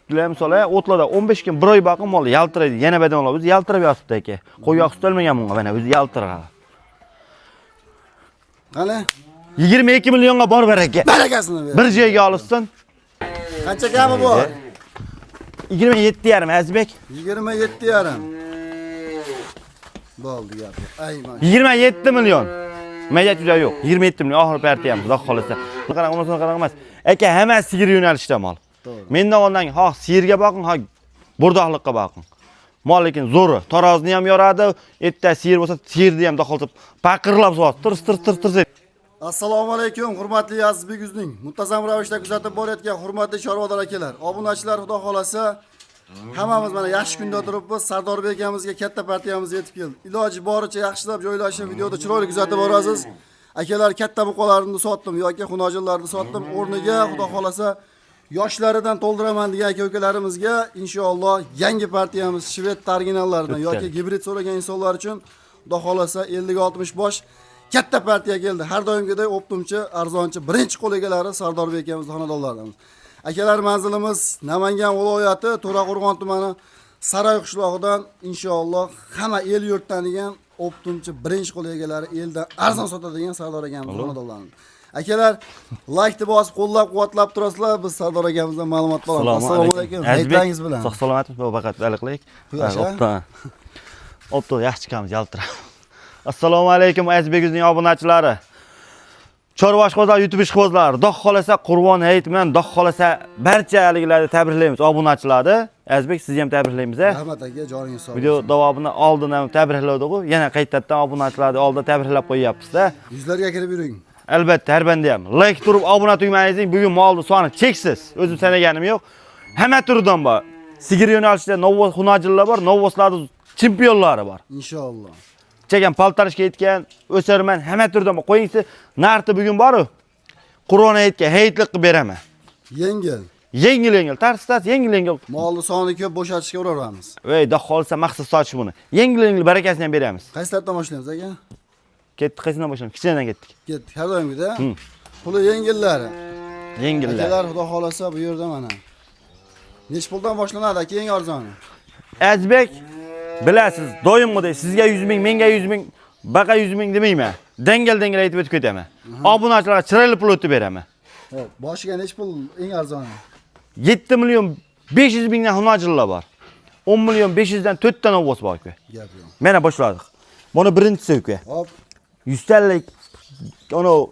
tutdilar misol, o'tlarda 15 kun bir oy boqib mol yaltiraydi. Yana badan olamiz, yaltirab yotibdi aka. Qo'yoq tutilmagan bunga, mana o'zi yaltiradi. Qani? 22 millionga bor baraka. Barakasini ber. Bir joyga olishsin. Qancha kami bor? 27,5 Azbek. 27,5. Bo'ldi gap. Ayman. 27 million. Meja juda yo'q. 27 million oxir partiyamiz, xudo xolasa. Qarang, o'zini qarang emas. Aka, hammasi sigir yo'nalishda mol. Mendan oldan ha sigirga boqing, ha burdoqlikqa boqing. Mol lekin zo'ri. Tarozini ham yoradi, erta sigir bo'lsa, sigirni ham doqoltib paqirlab so'radi. Tir. Assalomu alaykum, hurmatli Azizbek Uzning. Muntazam ravishda kuzatib borayotgan hurmatli chorvador akalar, obunachilar, xudo xolasa, hammamiz mana yaxshi kunda turibmiz. Sardorbek akamizga katta partiyamiz yetib keldi. Iloji boricha yaxshilab joylashib, videoda chiroyli kuzatib borasiz. Akalar, katta buqalarimni sotdim yoki xunojillarni sotdim. O'rniga xudo xolasa yoshlaridan to'ldiraman degan aka-ukalarimizga inshaalloh yangi partiyamiz shved originallaridan yoki gibrid so'ragan insonlar uchun xudo xolasa 50-60 bosh katta partiya keldi. Har doimgidek optimchi, arzonchi, birinchi qo'l egalari Sardorbek akamizning xonadonlaridan. Akalar, manzilimiz Namangan viloyati To'raqo'rg'on tumani Saroy qishlog'idan inshaalloh hamma el yurt tanigan optimchi, birinchi qo'l egalari, elda arzon sotadigan Sardor akamizning xonadonlaridan. Akalar, like-ni bosib, qo'llab-quvvatlab turasizlar. Biz Sardor akamizdan ma'lumot olamiz. Assalomu alaykum. Aytlaringiz bilan. Sog' salomatmiz, bu faqat baliqlik. Opto yaxshi chiqamiz, yaltirab. Assalomu alaykum Azizbekizning obunachilari. Chorvashqozlar YouTube ishqibozlar. Xudo xolasa Qurbon hayit bilan Xudo xolasa barchaliklarni tabriklaymiz obunachilarni. Azizbek, sizni ham tabriklaymiz. Rahmat aka, joningiz sog' bo'lsin. Video davomini oldin ham tabrikladik-ku. Yana qaytadan obunachilarni oldida tabriklab qo'yapmiz-da. Yuzlarga kirib yuring. Albatta, har banda ham. Like turib obuna tugmangizni bugun molni soni cheksiz. O'zim sanaganim yo'q. Hamma turdan bor. Sigir yo'nalishida Novvos xunajillar bor, Novvoslarning chempionlari bor. Inshaalloh. Chegan paltarishga yetgan, o'sarman, hamma turdan bor. Qo'yingsi, narxi bugun bor-ku. Qur'on aytgan hayitlik qilib beraman. Yengil. Yengil, tarsiz yengil. Molni soni ko'p bo'shatishga uravamiz. Voy, xudo xolsa maqsad sochish buni. Yengil barakasini ham beramiz. Qaysi tarafdan boshlaymiz aka? Ketdik, qaysidan boshlaymiz? Kichkinadan ketdik. Ketdik, har doimgida. Puli yengillari. Yengillar. Akalar, xudo xolasa bu yerda mana. Nech puldan boshlanadi aka eng arzoni? Azbek, bilasiz, doimgidek sizga 100 ming, menga 100 ming, baqa 100 ming demayman. Dangal aytib o'tib ketaman. Obunachilarga chiroyli pul o'tib beraman. Xo'p, boshiga nech pul eng arzoni? 7 million 500 mingdan xunajillar bor. 10 million 500 dan 4 ta novvos bor ku. Gap yo'q. Mana boshladik. Buni birinchisi ku. Hop. 100 talik ono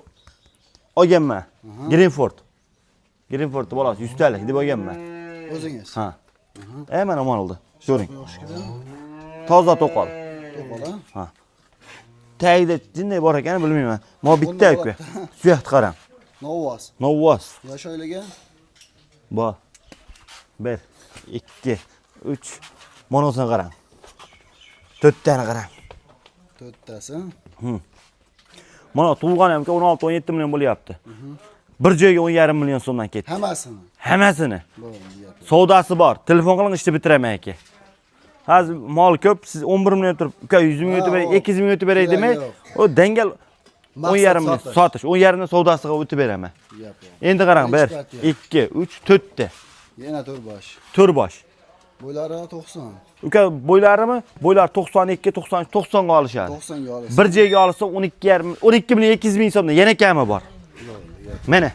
olganman. Greenford bolasi 100 talik deb olganman. O'zingiz. Ha. Mana omon oldi. Ko'ring. Toza to'qol. To'qol, ha? Tagida jinday bor ekan bilmayman. Mo bitta ku. Suyat qarang. Novvos. Yosh oilaga? Bor. 1 2 3 monosini qarang. 4 tani qarang. 4 tasi. Mana tug'ilgan hamka 16-17 million bo'lyapti. Bir joyga 10,5 million so'mdan ketdi. Hammasini. Savdosi bor. Telefon qiling, ishni bitiraman aka. Hozir mol ko'p, siz 11 million turib, uka 100 ming o'tib beray, 200 ming o'tib beray demay, o dangal 10,5 million sotish, 10,5 dan savdosiga o'tib beraman. Endi qarang, 1 2 3 4 ta. Yana 4 bosh. 4 bosh. Bo'ylari 90. Uka bo'ylarimi? Bo'ylar 92, 93, 90 ga olishadi. 90 ga olasiz. Bir joyga olsa 12,5 million 200 ming so'mdan yana kami bor. Mana.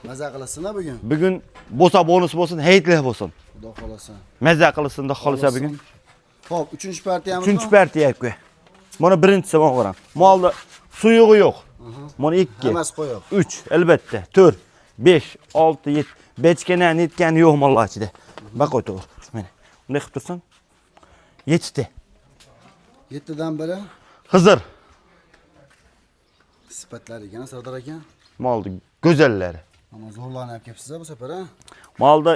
Maza qilasizlar bugun. Bugun bo'lsa bonus bo'lsin, hayitli bo'lsin. Xudo xolasa. Maza qilsin, xudo xolasa bugun. Xo'p, 3-partiyamiz. 3-partiya-ku. Mana birinchisi bor qarang. Molda suyug'i yo'q. Mana 2. Hammasi qo'yib. 3, albatta. 4, 5, 6, 7. Bechkana netgani yo'q mollar ichida. Baqoy to'g'ri. Mana. Bunday qilib tursin. 7 ta. 7 dan biri Xizir. Sifatlari ekan, Sardor aka. Molda go'zallari. Ama zo'rlanib kelibsiz bu safar, ha? Molda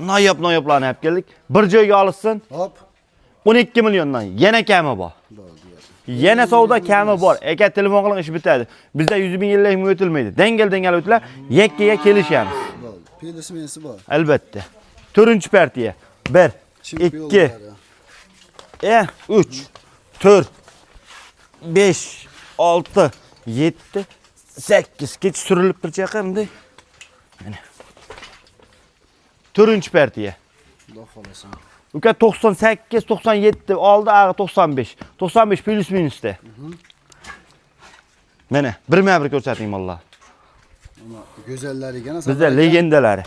noyob-noyoblarni olib keldik. Bir joyga olishsin. Hop. 12 milliondan yana kami bor. Yana savdo kami bor. Aka telefon qiling, ish bitadi. Bizda 100 ming 50 ming o'tilmaydi. Dangal o'tlar, yakkaga kelishamiz. Bo'ldi. Pelisi bor. Albatta. 4-partiya. 1 2 3 4 5 6 7 8 kech surilib turcha qanday? Mana. 4-chi partiya. Xudo xolasa. Uka 98, 97 oldi, ağı 95. 95 plus minusda. Mana, bir ko'rsating mollar. Mana go'zallar ekan. Bizda legendalari.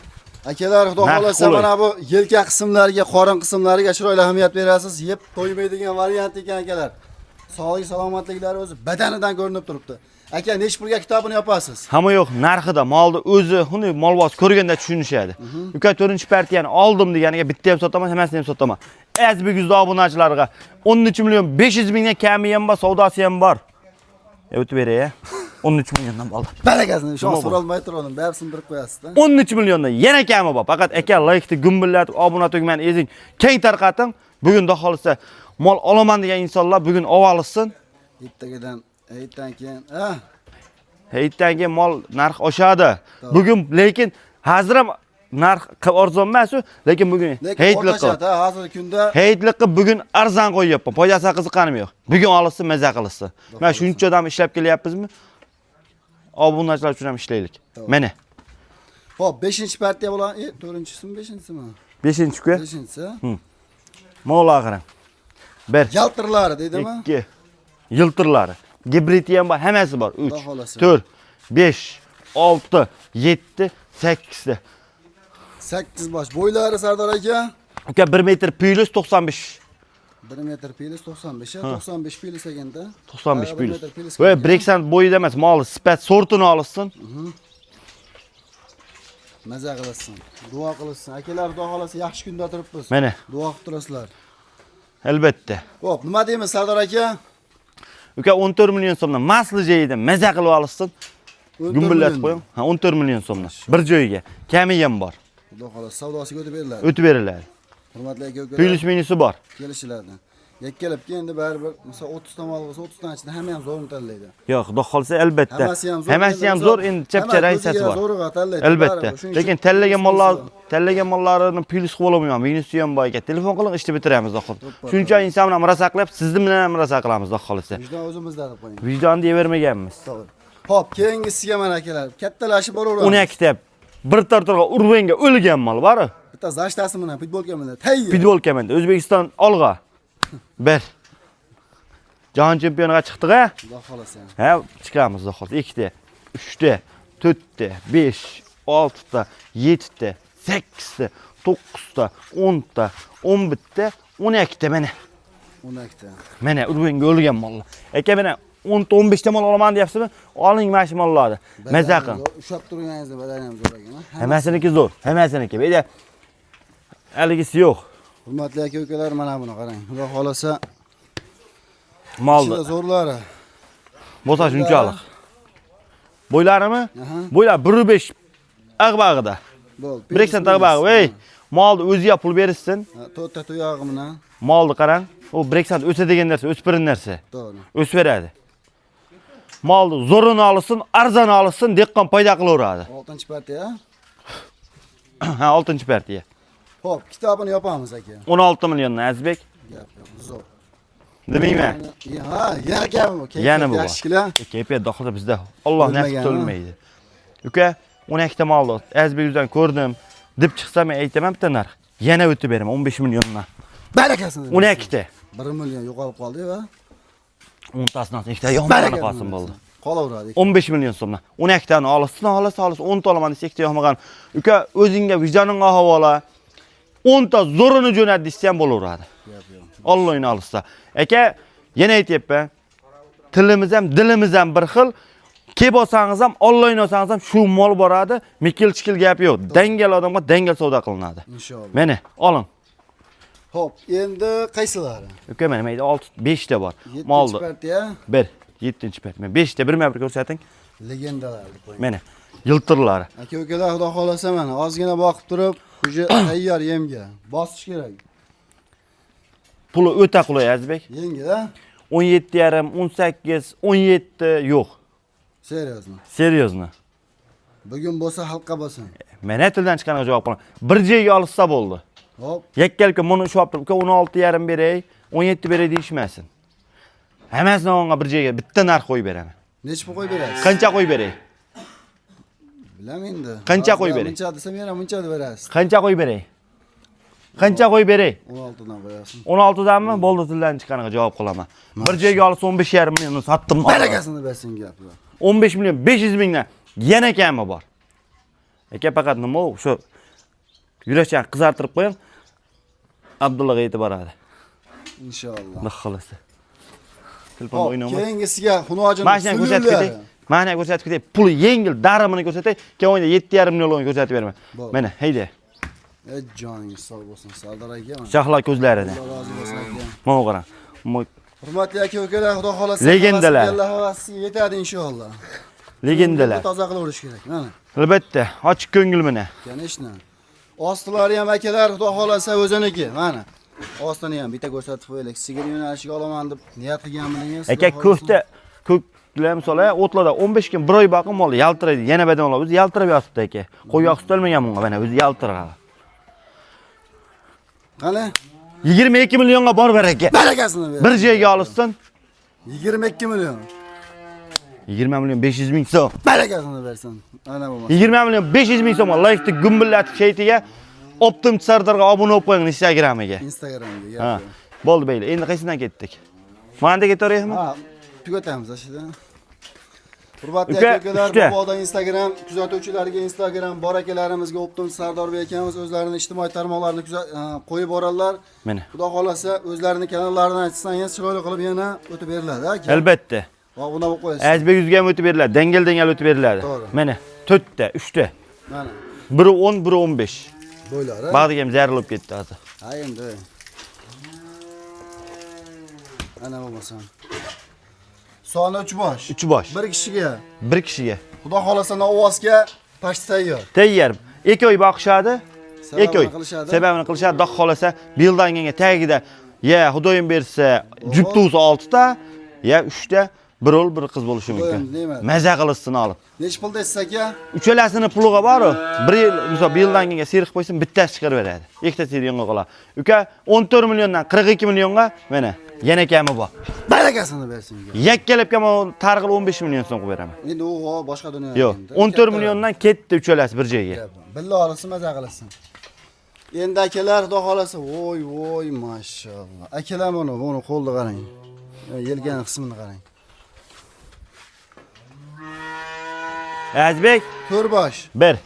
Akalar, xudo xolasa mana bu yelka qismlariga, qorin qismlariga chiroyli ahamiyat berasiz. Yeb to'ymaydigan variant ekan akalar. Sog'lik, salomatliklari o'zi badanidan ko'rinib turibdi. Aka, nech pulga kitobini yopasiz? Hamma yo'q, narxida, molni o'zi, uni molboz ko'rganda tushunishadi. Uka 4-partiyani oldim deganiga bitta ham sotaman, hammasini ham sotaman. Azbek yuzda obunachilarga 13 million 500 mingdan kami ham bor, savdosi ham bor. O'tib beray-a. 13 milliondan bo'ldi. Barakasini shu so'ralmay turdim, baribir birib qo'yasiz-da. 13 milliondan yana kami bor. Faqat aka like-ni gumbillatib, obuna tugmani ezing, keng tarqating. Bugun da xolisa mol olaman degan insonlar bugun olishsin. Ertagadan, ertadan keyin, Ertadan keyin mol narx oshadi. Bugun lekin hozir ham narx arzon emas-ku, lekin bugun heytliqi. Hozirgi kunda Heytliqi bugun arzon qo'yyapman. Foydasi qiziqanim yo'q. Bugun olishsin, maza qilsin. Men shuncha odam ishlab kelyapmizmi? Obunachilar uchun ham ishlaylik. Mana. Xo'p, 5-partiya bilan, 4-chisimi, 5-chisimi? 5-ku. 5-chisi. Mo'g'lar qarang. 1 Yaltirlari deydimi? 2 yiltirlari. Gibridi ham bor, hammasi bor. 3 4 5 6 7 8 ta. 8 bosh. Bo'ylari Sardor aka? Uka 1 metr plus 95. 1 metr plus 95, 95 plus eganda. 95 plus. Voy, Brexand bo'yida emas, mol sifat sortini olsin. Maza qilsin. Duo qilsin. Akalar, xudo xolasa yaxshi kunda turibmiz. Mana. Duo qilib turasizlar. Albatta. Xo'p, nima deymiz Sardor aka? Uka 14 million so'mdan masli joyida maza qilib olsin. Gumbillatib qo'ying. 14 million so'mdan. Bir joyiga. Kami ham bor. Xudo xolasa savdosiga o'tib beriladi. O'tib beriladi. Hurmatli aka-ukalar. Plus minusi bor. Kelishiladi. Yakkalab endi baribir, misol 30 ta mol bo'lsa 30 taning ichida hamma ham zo'rini tanlaydi. Yo'q, xudo xolsa albatta. Hammasi ham zo'r, endi chapchara hissasi bor. Zo'rg'a tanlaydi. Albatta. Lekin tanlagan mollarini plus qilib olmayman. Minusi ham bor ekan. Telefon qiling, ishni bitiramiz, xudo xolsa. Shuncha inson bilan murosa qilib, sizni bilan ham murosa qilamiz, xudo xolsa. Vijdon o'zimizda deb qo'ying. Vijdon deyavermaganmiz. To'g'ri. Xo'p, keyingisiga mana akalar. Kattalashib boraveramiz. 12 ta bir tartorga urvenga o'lgan mol bor. Bitta zashtasi bilan futbolka bilan tayyor. Futbolka bilan O'zbekiston olg'a. 1 Jahon chempionga chiqdik-a? Xudo xolasa. Ha, chiqamiz, xudo xolasa. 2 ta, 3 ta, 4 ta, 5, 6 ta, 7 ta, 8 ta, 9 ta, 10 ta, 11 ta, 12 ta mana. 12 ta. Mana urvenga o'lgan mollar. Aka mana 10-15 ta mol olaman deyapsizmi? Oling mana shu mollarni. Maza qil. Ushab turganingizda badani ham zo'r ekan. Hammasiniki zo'r, hammasiniki. Bu yerda haligisi yo'q. Hurmatli aka-ukalar, mana buni qarang. Xudo xolasa molni zo'rlari. bo'lsa shunchalik. Bo'ylarimi? Bo'ylar 1.5 ag'bag'ida. Bo'ldi. Brexand ag'bag'i, voy. Molni o'ziga pul berishsin. 4 ta tuyog'i bilan. Molni qarang. U Brexand o'sa degan narsa, o'spirin narsa. To'g'ri. O'sib beradi. Molni zo'rini olsin, arzon olsin, dehqon foyda qilaveradi. 6-partiya. Ha, 6-partiya. Xo'p, kitobini yopamiz aka. 16 milliondan Azbek. Gap yo'q, zo'r. Demayman. Ha, yana gapim bor. Yana bu. Yaxshilar. Kayfiyat daxilda bizda. Alloh nasib qilmaydi. Uka, 12 ta molni Azbek yuzdan ko'rdim deb chiqsam men aytaman bitta narx. Yana o'tib beraman 15 milliondan. Barakasini. 12 ta. 1 million yo'qolib qoldi va 10 tasidan ikkita yo'qmagani qolsin bo'ldi. Qolaveradi. 15 million so'mdan. 12 tani olsin, 10 ta olaman desa ikkita yo'qmagan. Uka, o'zingga vijdoningga havola. 10 ta zo'rini jo'nat desa ham bo'laveradi. Allohning olsa. Aka, yana aytayapman. Tilimiz ham, dilimiz ham bir xil. Kelib olsangiz ham, Allohning olsangiz ham shu mol boradi. Mikil-chikil gap yo'q. Dangal odamga dangal savdo qilinadi. Inshaalloh. Mana, oling. Xo'p, endi qaysilari? Uka, mana mayda 5 ta bor. Molni. 7-partiya. 1, 7-partiya. 5 ta, bir ko'rsating. Legendalar deb qo'ying. Mana, yiltirlari. Aka-ukalar, xudo xolasa mana ozgina boqib turib, uje tayyor yemga bosish kerak. Puli o'ta qulay Azbek. Yengil-a? 17,5, 18, 17 yo'q. Seriozmi? Seriozmi? Bugun bo'lsa xalqqa bo'lsin. Meni tildan chiqqaniga javob qilaman. Bir joyga olsa bo'ldi. Hop. Yakkalka buni shu olib turib, 16,5 beray, 17 beray deyishmasin. Hammasini onga bir joyga bitta narx qo'yib beraman. Nechta qo'yib berasiz? Qancha qo'yib beray? Bilaman endi. Qancha qo'yib beray? Muncha desam yana muncha deb berasiz. Qancha qo'yib beray? Qancha qo'yib beray? 16 dan qo'yasan. 16 danmi? Bo'ldi, tildan chiqqaniga javob qilaman. Bir joyga olib 15,5 millionni sotdim. Barakasini bersin gap yo'q. 15 million 500 mingdan yana kami bor. Aka faqat nima u? Shu yurakchani qizartirib qo'ying. Abdullaga yetib boradi. Inshaalloh. Xudo xolasa. Telefonda o'ynayman. Keyingisiga xunojini Mashina ko'rsatib ketay. Mashina ko'rsatib ketay. Puli yengil, darimini ko'rsatay. Keyin o'yinda 7,5 million ko'rsatib beraman. Mana, hayda. Ey joningiz sog' bo'lsin, Sardor aka. Shahlo ko'zlaridan. Xudo rozi bo'lsin aka. Mana qarang. Hurmatli aka-ukalar, Xudo xolasa Legendalar. Alloh havasiga yetadi inshaalloh. Legendalar. Toza qilaverish kerak. Mana. Albatta, ochiq ko'ngil mana. Конечно. Ostilari ham akalar, Xudo xolasa o'ziniki. Mana. Ostini ham bitta ko'rsatib qo'yaylik. Sigir yo'nalishiga olaman deb niyat qilganmidingiz? Aka ko'kda ko'klar misola o'tlarda 15 kun bir oy boqim oldi, yaltiraydi. Yana badan oladi. O'zi yaltirab yotibdi aka. Qo'yoq tutilmagan bunga, mana o'zi yaltiradi. Qani? 22 millionga bor ber aka. Barakasini ber. Bir joyga olsin. 22 million. 20 million 500 ming so'm. Barakasini bersin. Ana bu. 20 million 500 ming so'm. Like'ni gumbillatib shaytiga Optim Sardarga obuna bo'lib qo'ying Instagramiga. Instagramga. Ha. Bo'ldi beylar. Endi qaysidan ketdik? Mana ketaveraymi? Ha, tugatamiz ashida. Hurmatli aka-ukalar, bobodan Instagram kuzatuvchilariga Instagram bor akalarimizga Optim Sardorbek akamiz o'zlarining ijtimoiy tarmoqlarini qo'yib boradilar. Mana. Xudo xolasa o'zlarining kanallarini aytsangiz chiroyli qilib yana o'tib beriladi aka. Albatta. Va buni bo'lib qo'yasiz. Azbek yuzga ham o'tib beriladi. Dangal o'tib beriladi. Mana 4 ta, 3 ta. Mana. Biri 10, biri 15. Bo'ylar. Bag'diga ham zarilib ketdi hozir. Ha endi. Ana bo'lmasa. Soni 3 bosh. 3 bosh. Bir kishiga. Bir kishiga. Xudo xolasa ovozga pashti tayyor. Tayyor. 2 oy boqishadi. 2 oy. Qilishadi. Sababini qilishadi. Xudo xolasa yildan keyinga tagida ya Xudoyim bersa juptusi 6 ta, ya 3 ta bir o'g'il, bir qiz bo'lishi mumkin. Maza qilishsin olib. Nech pul deysiz aka? Uchalasini puliga bor-ku. Bir yil, misol bir yildan keyinga seriq qo'ysin, bittasi chiqarib beradi. Ikkita seriyonga qoladi. Uka 14 milliondan 42 millionga mana yana kami bor. Barakasini bersin. Yakkalab ham targ'il 15 million so'm qo'yib beraman. Endi u boshqa dunyo. Yo'q, 14 milliondan ketdi uchalasi bir joyga. Billo olsin, maza qilsin. Endi akalar, xudo xolasa, voy, mashallah. Akalar buni qo'lda qarang. Yelgan qismini qarang. Azbek 4 bosh. 1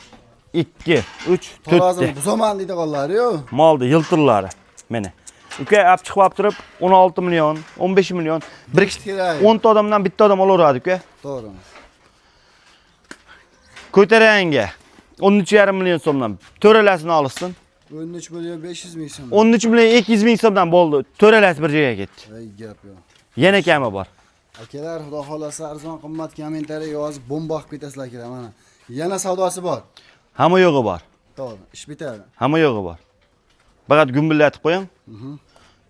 2 3 4 buzaman deydi qollar-yu. Moldi yiltirlari. Mana. Uka olib chiqib olib turib 16 million, 15 million, bir 10 ta odamdan bitta odam olaveradi uka. To'g'ri. Ko'taranga 13,5 million so'mdan to'ralasini olsin. 13 million 500 ming so'm. 13 million 200 ming so'mdan bo'ldi. To'ralasi bir joyga ketdi. Ey gap yo'q. Yana kami bor. Akalar, xudo xolasa arzon qimmat kommentariy yozib bomba qilib ketasizlar akalar mana. Yana savdosi bor. Hamma yo'g'i bor. To'g'ri, ish bitadi. Hamma yo'g'i bor. Faqat gumbillatib qo'ying.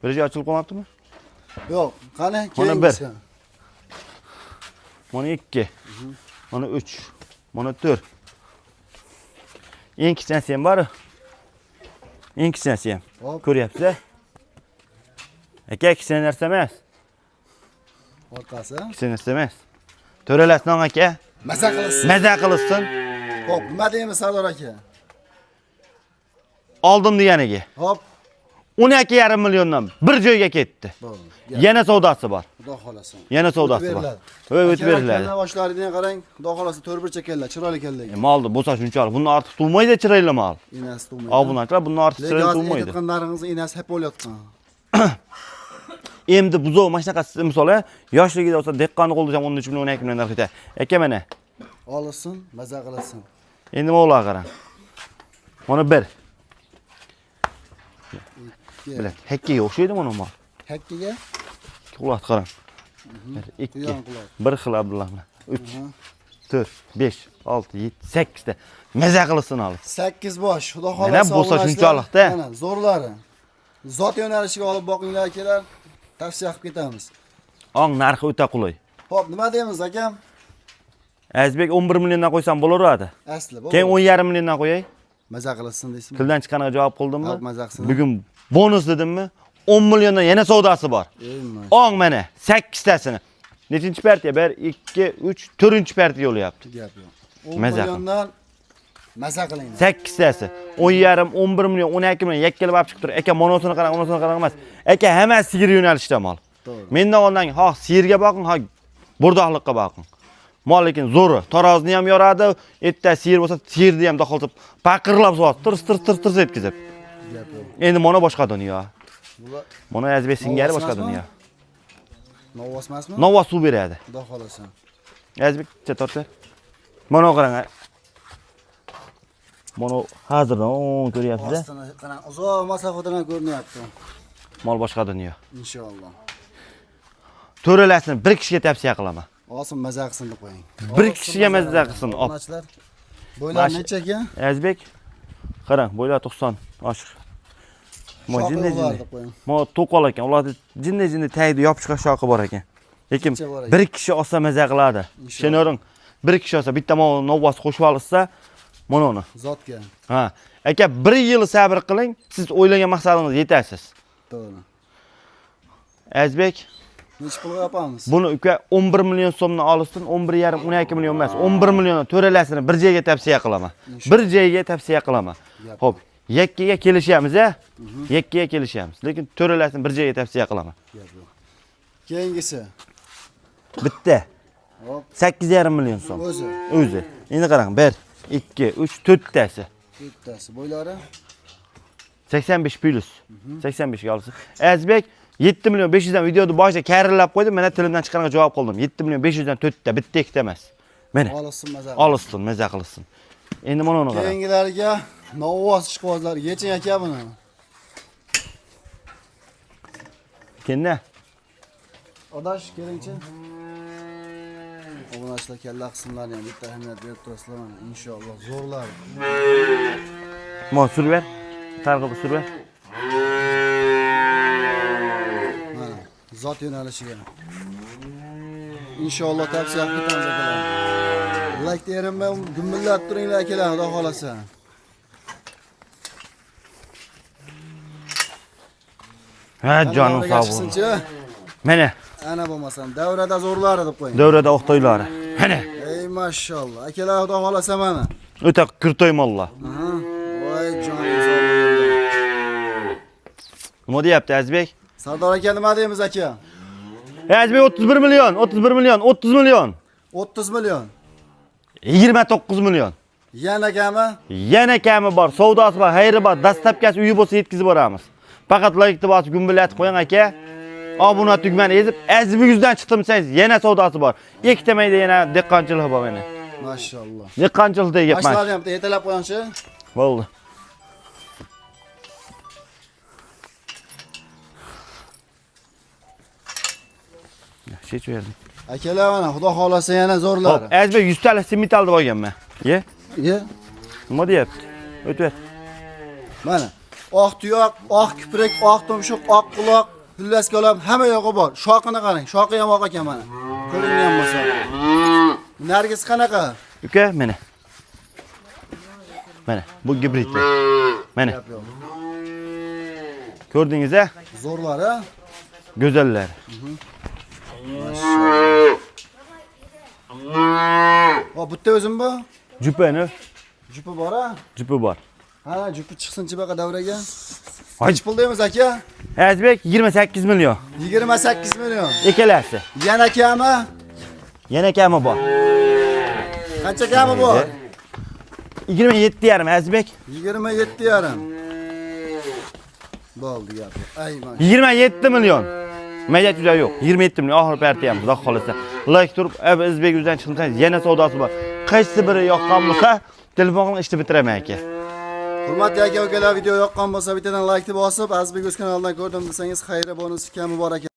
Bir joy ochilib qolmabdimi? Yo'q, qani Mana keyingisi. 1. Mana 2. Mana 3. Mana 4. Eng kichkinasi ham bor. Eng kichkinasi ham. Ko'ryapsiz-a? Aka, kichkina narsa emas. Orqasi. Kichkina narsa emas. To'ralasini aka. Maza qilsin. Maza qilsin. Xo'p, nima deymiz Sardor aka? Oldim deganiga. Hop, 12,5 milliondan bir joyga ketdi. Yana savdosi bor. Xudo xolasa. Yana savdosi bor. O'tib beriladi. Boshlaringdan qarang, xudo xolasa to'rtburchak kellar, chiroyli kellar. Moldi bo'lsa shunchalik. Bundan ortiq turmaydi chiroyli mol. Inas turmaydi. Obunachilar bundan ortiq chiroyli turmaydi. Lekin inas hep o'layotgan. Endi buzov mashinaqasi misol yoshligida bo'lsa dehqonni qo'lda ham 13 million 12 million narx ketadi. Aka mana. Olsin, maza qilasin. Endi mo'g'lar qarang. Mana 1. Bilat, hekkiga o'xshaydi mana mol. Hekkiga? Quloq qarang. 1 2 bir xil Abdullah. 3 4 5 6 7 8 ta. Maza qilsin olib. 8 bosh. Xudo xolasa. Mana bo'lsa shunchaliqda. Mana zo'rlari. Zot yo'nalishiga olib boqinglar akalar. Tavsiya qilib ketamiz. Ong narxi o'ta qulay. Xo'p, nima deymiz akam? Azbek 11 milliondan qo'ysam bo'laveradi. Asli bu. Keyin 10,5 milliondan qo'yay. Maza qilsin deysizmi? Tildan chiqqaniga javob qildimmi? Xo'p, maza qilsin. Bugun bonus dedimmi? 10 milliondan yana savdosi bor. Ong mana 8 tasini. Nechinchi partiya? 1 2 3 4-partiya yo'layapti. Gap yo'q. 10 milliondan Maza qiling. 8 tasi. 10,5, 11 million, 12 million yakkalab olib chiqib tur. Aka monosini qarang, monosini qarang emas. Aka hammasi sigir yo'nalishda mol. To'g'ri. Mendan oldan ha sigirga boqing, ha burdoqlikqa boqing. Mol lekin zo'ri. Tarozni ham yoradi, etda sigir bo'lsa, sigirni ham doqilib, paqirlab so'rab, tirs etkizib. Endi mana boshqa dunyo. Mana Azbek singari boshqa dunyo. Novvos emasmi? Novvos suv beradi. Xudo xolasa. Azbek tortsa. Mana qarang. Mana hozirdan ko'ryapsiz-a? Ostini qarang, uzoq masofadan ko'rinyapti. Mol boshqa dunyo. Inshaalloh. To'ralasini bir kishiga tavsiya qilaman. Olsin maza qilsin deb qo'ying. Bir kishiga maza qilsin. Onachilar. Bo'ylar necha ekan? Azbek qarang, bo'ylar 90 oshiq. Mo jinni. Mo to'qol ekan. Ularda jinni tagida yopiqcha shoqi bor ekan. Lekin bir kishi olsa maza qiladi. Shenoring bir kishi olsa bitta mo novvos qo'shib olsa, mana uni. Zotga. Ha. Aka 1 yil sabr qiling, siz o'ylagan maqsadingizga yetasiz. To'g'ri. Azbek Necha pul yapamiz? buni uka 11 million so'mni olsin, 11,5 12 million emas, 11 million to'ralasini bir joyga tavsiya qilaman. Bir joyga tavsiya qilaman. Xo'p, yakkaga kelishamiz-a? Yakkaga kelishamiz. Lekin to'ralasini bir joyga tavsiya qilaman. Keyingisi. Bitta. Hop. 8,5 million so'm. O'zi. Endi qarang, 1 2 3 4 tasi. Bittasi. Bo'ylari 85 plus. 85 ga olsin. Azbek 7 million 500 dan videoda boshida karillab qo'ydim. Mana tilimdan chiqqaniga javob qildim. 7 million 500 dan 4 ta, bitta ikkita emas. Mana. Olsin, maza qilsin. Endi mana uni qarang. Keyingilarga novvos ishqibozlar yeching aka buni. Kenna? Odash kelingchi. Obunachilar kalla qismlarni ham bitta ahamiyat berib turasizlar mana inshaalloh zo'rlar. Mo surver. Targ'ib surver. Mana zot yo'nalishiga. Inshaalloh tavsiya qilib ketamiz akalar. Like terimni gumillab turinglar akalar, xudo xolasa. Ha, jonim sog' bo'lsin. Mana. Ana bo'lmasam davrada zo'rlari deb qo'ying. Davrada o'qtoylari. Mana. Ey mashalloh. Akalar xudo xolasa mana. O'ta kirtoy mollar. Aha. Voy jonim sog' bo'lsin. Nima deyapti Azbek? Sardor aka nima deymiz aka? Azbek 31 million, 31 million, 30 million. 30 million. 29 million. Yana kami? Yana kami bor, savdosi bor, xayri bor, dastlabkasi uyi bo'lsa yetkazib boramiz. Faqat like bosib gumbillatib qo'ying aka. Obuna tugmani ezib, Azbek yuzdan chiqdim desangiz, yana savdosi bor. Ikkita mayda yana dehqonchilik bor mana. Mashalloh. Dehqonchilikda gap mana. Mashlarni ham yetalab qo'yingchi. Bo'ldi. Yaxshi berdim. Akalar mana xudo xolasa yana zo'rlar. Hop, Azbek 100 talik semitalni olganman. Ye? Ye. Nima deyapti? O'tver. Mana oq tuyoq, oq kiprik, oq tumshuq, oq quloq, xullas ko'lam hamma yog'i bor. Shoqini qarang, shoqi ham oq ekan mana. Ko'ringan bo'lsa. Nargis qanaqa? Uka, mana. Mana, bu gibrid. Mana. Ko'rdingiz-a? Zo'rlar a? Go'zallar. O, bitta o'zim bu? Jupani, Jupi bor-a? jupi bor. Ha, jupi chiqsinchi baqa davraga. Hoy, Qancha pul deymiz aka? Azbek 28 million. 28 million. Ikkalasi. Yana kami? Yana kami bor. Qancha kami bor? 27,5 Azbek. 27,5. Bo'ldi gap. Ay man. 27 million. Majat juda yo'q. 27 million oxir partiyamiz, xudo xolasa. Like turib, Azbek yuzdan chiqsangiz yana savdosi bor. Qaysi biri yoqqan bo'lsa, telefon qiling, ishni bitiraman aka. Hurmatli aka-ukalar, video yoqqan bo'lsa bittadan like bosib, Azbek o'z kanalidan ko'rdim desangiz, xayri bonus kami bor aka.